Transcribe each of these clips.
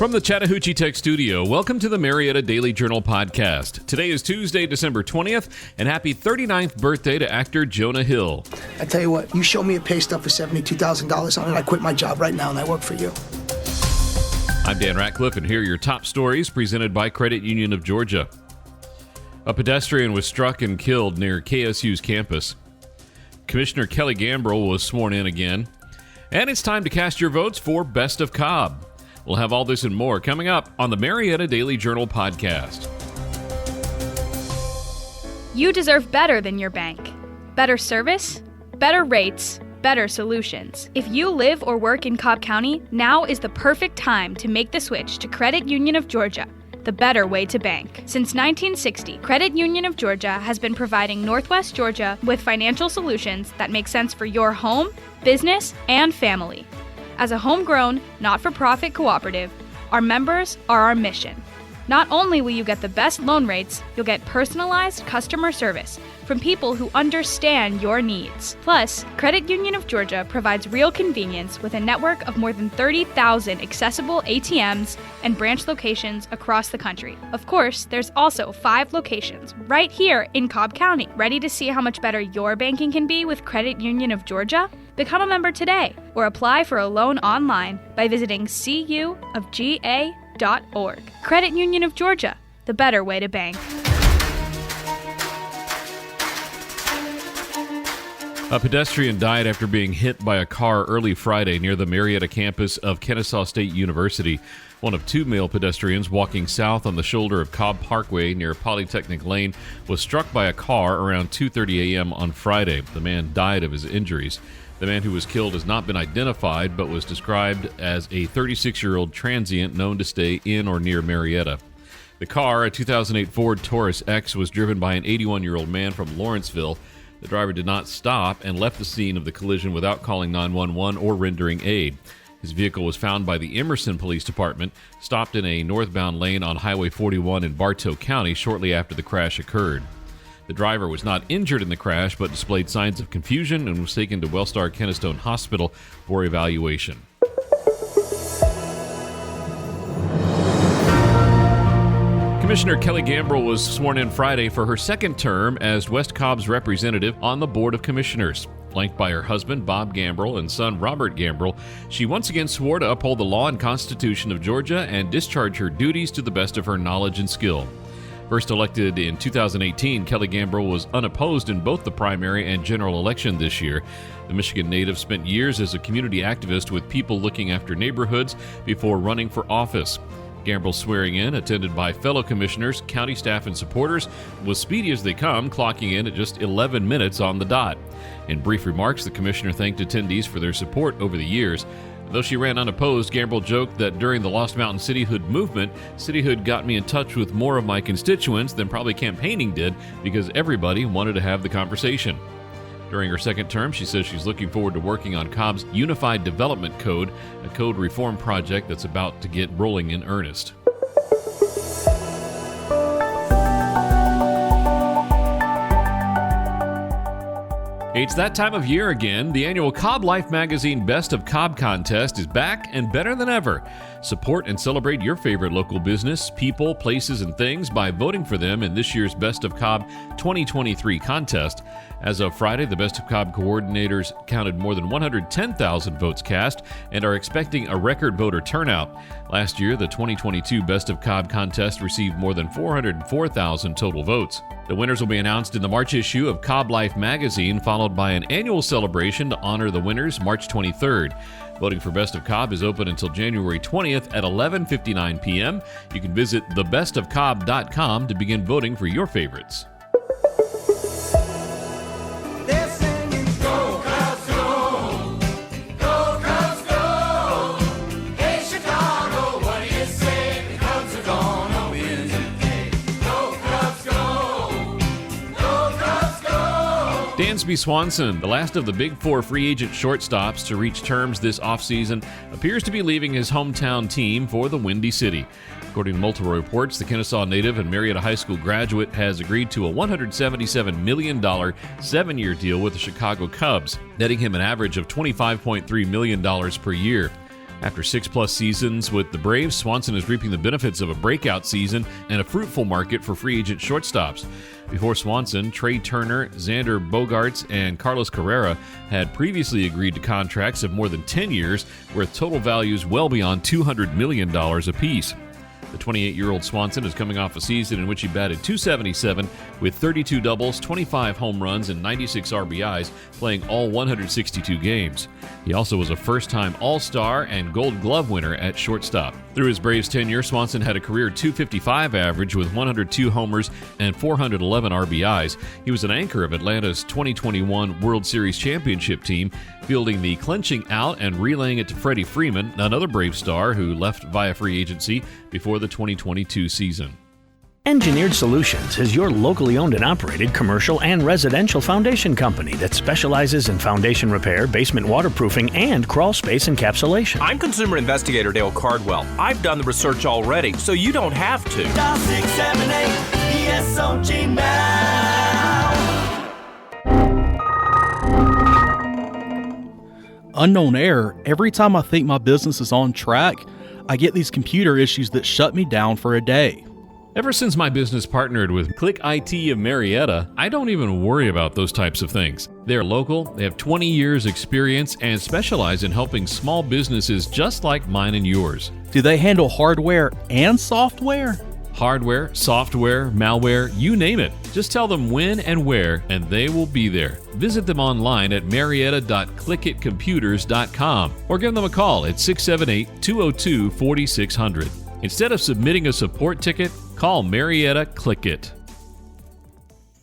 From the Chattahoochee Tech Studio, welcome to the Marietta Daily Journal Podcast. Today is Tuesday, December 20th, and happy 39th birthday to actor Jonah Hill. I tell you what, you show me a pay stub for $72,000 on it, I quit my job right now and I work for you. I'm Dan Ratcliffe, and here are your top stories presented by Credit Union of Georgia. A pedestrian was struck and killed near KSU's campus. Commissioner Kelly Gambrell was sworn in again. And it's time to cast your votes for Best of Cobb. We'll have all this and more coming up on the Marietta Daily Journal Podcast. You deserve better than your bank. Better service, better rates, better solutions. If you live or work in Cobb County, now is the perfect time to make the switch to Credit Union of Georgia, the better way to bank. Since 1960, Credit Union of Georgia has been providing Northwest Georgia with financial solutions that make sense for your home, business, and family. As a homegrown, not-for-profit cooperative, our members are our mission. Not only will you get the best loan rates, you'll get personalized customer service from people who understand your needs. Plus, Credit Union of Georgia provides real convenience with a network of more than 30,000 accessible ATMs and branch locations across the country. Of course, there's also 5 locations right here in Cobb County. Ready to see how much better your banking can be with Credit Union of Georgia? Become a member today or apply for a loan online by visiting cuofga.org. Credit Union of Georgia, the better way to bank. A pedestrian died after being hit by a car early Friday near the Marietta campus of Kennesaw State University. One of 2 male pedestrians walking south on the shoulder of Cobb Parkway near Polytechnic Lane was struck by a car around 2:30 a.m. on Friday. The man died of his injuries. The man who was killed has not been identified, but was described as a 36-year-old transient known to stay in or near Marietta. The car, a 2008 Ford Taurus X, was driven by an 81-year-old man from Lawrenceville. The driver did not stop and left the scene of the collision without calling 911 or rendering aid. His vehicle was found by the Emerson Police Department, stopped in a northbound lane on Highway 41 in Bartow County shortly after the crash occurred. The driver was not injured in the crash, but displayed signs of confusion and was taken to Wellstar Kennestone Hospital for evaluation. Commissioner Kelly Gambrell was sworn in Friday for her second term as West Cobb's representative on the Board of Commissioners. Flanked by her husband, Bob Gambrell, and son, Robert Gambrell, she once again swore to uphold the law and Constitution of Georgia and discharge her duties to the best of her knowledge and skill. First elected in 2018, Kelly Gambrell was unopposed in both the primary and general election this year. The Michigan native spent years as a community activist with people looking after neighborhoods before running for office. Gambrell's swearing in, attended by fellow commissioners, county staff, and supporters, was speedy as they come, clocking in at just 11 minutes on the dot. In brief remarks, the commissioner thanked attendees for their support over the years. Though she ran unopposed, Gambrell joked that during the Lost Mountain Cityhood movement, Cityhood got me in touch with more of my constituents than probably campaigning did because everybody wanted to have the conversation. During her second term, she says she's looking forward to working on Cobb's Unified Development Code, a code reform project that's about to get rolling in earnest. It's that time of year again. The annual Cobb Life Magazine Best of Cobb contest is back and better than ever. Support and celebrate your favorite local business, people, places, and things by voting for them in this year's Best of Cobb 2023 contest. As of Friday, the Best of Cobb coordinators counted more than 110,000 votes cast and are expecting a record voter turnout. Last year, the 2022 Best of Cobb contest received more than 404,000 total votes. The winners will be announced in the March issue of Cobb Life Magazine, followed by an annual celebration to honor the winners March 23rd. Voting for Best of Cobb is open until January 20th at 11:59 p.m. You can visit thebestofcobb.com to begin voting for your favorites. Dansby Swanson, the last of the Big Four free agent shortstops to reach terms this offseason, appears to be leaving his hometown team for the Windy City. According to multiple reports, the Kennesaw native and Marietta High School graduate has agreed to a $177 million 7-year deal with the Chicago Cubs, netting him an average of $25.3 million per year. After 6+ seasons with the Braves, Swanson is reaping the benefits of a breakout season and a fruitful market for free agent shortstops. Before Swanson, Trey Turner, Xander Bogaerts, and Carlos Carrera had previously agreed to contracts of more than 10 years, worth total values well beyond $200 million apiece. The 28-year-old Swanson is coming off a season in which he batted .277 with 32 doubles, 25 home runs, and 96 RBIs, playing all 162 games. He also was a first-time All-Star and Gold Glove winner at shortstop. Through his Braves tenure, Swanson had a career .255 average with 102 homers and 411 RBIs. He was an anchor of Atlanta's 2021 World Series championship team, fielding the clinching out and relaying it to Freddie Freeman, another Brave star who left via free agency before the 2022 season. Engineered Solutions is your locally owned and operated commercial and residential foundation company that specializes in foundation repair, basement waterproofing, and crawl space encapsulation. I'm consumer investigator Dale Cardwell. I've done the research already, so you don't have to. Dial 678-ESOG now. Unknown error. Every time I think my business is on track, I get these computer issues that shut me down for a day. Ever since my business partnered with Click IT of Marietta, I don't even worry about those types of things. They're local, they have 20 years experience, and specialize in helping small businesses just like mine and yours. Do they handle hardware and software? Hardware, software, malware, you name it. Just tell them when and where, and they will be there. Visit them online at marietta.clickitcomputers.com or give them a call at 678-202-4600. Instead of submitting a support ticket, call Marietta Click It.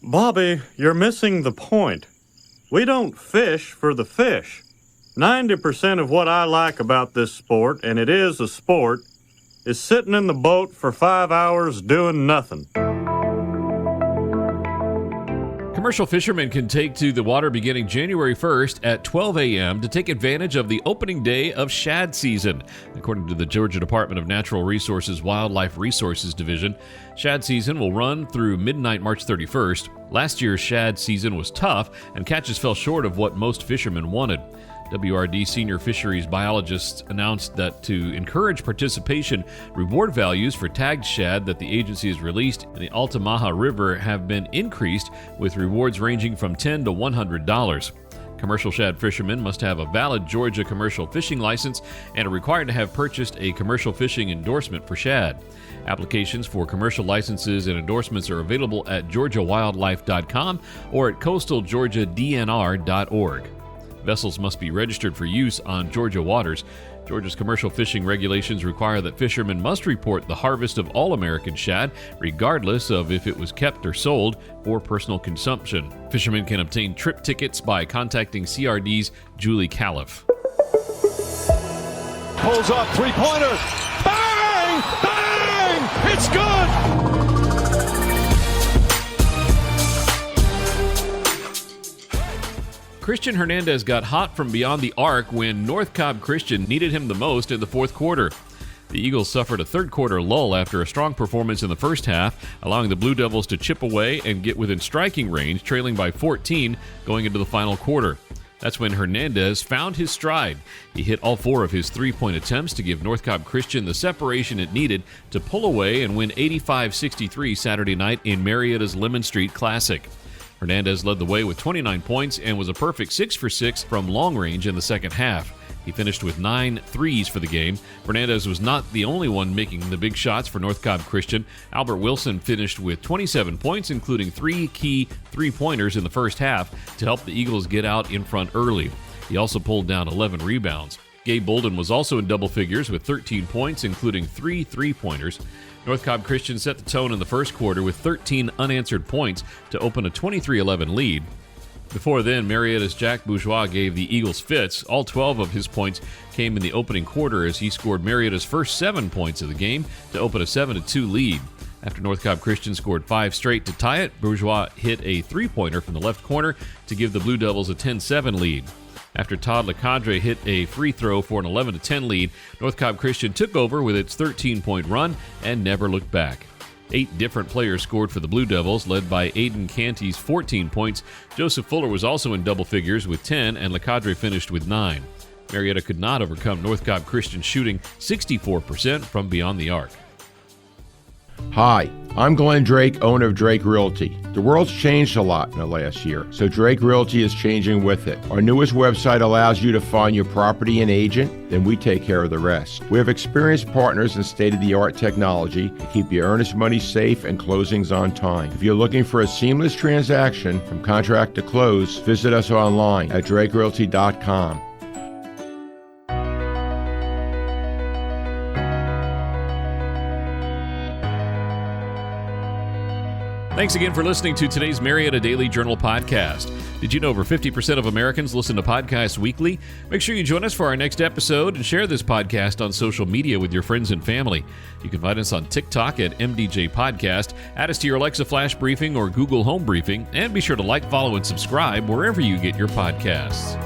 Bobby, you're missing the point. We don't fish for the fish. 90% of what I like about this sport, and it is a sport, is sitting in the boat for 5 hours doing nothing. Commercial fishermen can take to the water beginning January 1st at 12 a.m. to take advantage of the opening day of shad season. According to the Georgia Department of Natural Resources Wildlife Resources Division, shad season will run through midnight March 31st. Last year's shad season was tough, and catches fell short of what most fishermen wanted. WRD senior fisheries biologists announced that to encourage participation, reward values for tagged shad that the agency has released in the Altamaha River have been increased, with rewards ranging from $10 to $100. Commercial shad fishermen must have a valid Georgia commercial fishing license and are required to have purchased a commercial fishing endorsement for shad. Applications for commercial licenses and endorsements are available at georgiawildlife.com or at coastalgeorgiadnr.org. Vessels must be registered for use on Georgia waters. Georgia's commercial fishing regulations require that fishermen must report the harvest of all American shad, regardless of if it was kept or sold for personal consumption. Fishermen can obtain trip tickets by contacting CRD's Julie Califf. Pulls up, three-pointer. Bang! Bang! It's good! Christian Hernandez got hot from beyond the arc when North Cobb Christian needed him the most in the fourth quarter. The Eagles suffered a third-quarter lull after a strong performance in the first half, allowing the Blue Devils to chip away and get within striking range, trailing by 14 going into the final quarter. That's when Hernandez found his stride. He hit all 4 of his three-point attempts to give North Cobb Christian the separation it needed to pull away and win 85-63 Saturday night in Marietta's Lemon Street Classic. Hernandez led the way with 29 points and was a perfect 6 for 6 from long range in the second half. He finished with 9 threes for the game. Hernandez was not the only one making the big shots for North Cobb Christian. Albert Wilson finished with 27 points, including 3 key three-pointers in the first half to help the Eagles get out in front early. He also pulled down 11 rebounds. Gabe Bolden was also in double figures with 13 points, including 3 three-pointers. North Cobb Christian set the tone in the first quarter with 13 unanswered points to open a 23-11 lead. Before then, Marietta's Jack Bourgeois gave the Eagles fits. All 12 of his points came in the opening quarter as he scored Marietta's first 7 points of the game to open a 7-2 lead. After North Cobb Christian scored 5 straight to tie it, Bourgeois hit a three-pointer from the left corner to give the Blue Devils a 10-7 lead. After Todd LeCadre hit a free throw for an 11-10 lead, North Cobb Christian took over with its 13-point run and never looked back. 8 different players scored for the Blue Devils, led by Aiden Canty's 14 points. Joseph Fuller was also in double figures with 10, and LeCadre finished with 9. Marietta could not overcome North Cobb Christian shooting 64% from beyond the arc. Hi, I'm Glenn Drake, owner of Drake Realty. The world's changed a lot in the last year, so Drake Realty is changing with it. Our newest website allows you to find your property and agent, then we take care of the rest. We have experienced partners and state-of-the-art technology to keep your earnest money safe and closings on time. If you're looking for a seamless transaction from contract to close, visit us online at drakerealty.com. Thanks again for listening to today's Marietta Daily Journal Podcast. Did you know over 50% of Americans listen to podcasts weekly? Make sure you join us for our next episode and share this podcast on social media with your friends and family. You can find us on TikTok at MDJ Podcast, add us to your Alexa Flash Briefing or Google Home Briefing, and be sure to like, follow, and subscribe wherever you get your podcasts.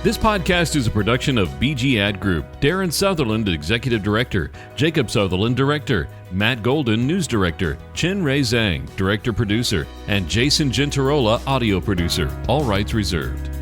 This podcast is a production of BG Ad Group. Darren Sutherland, Executive Director. Jacob Sutherland, Director. Matt Golden, News Director. Chen Ray Zhang, Director Producer. And Jason Gentarola, Audio Producer. All rights reserved.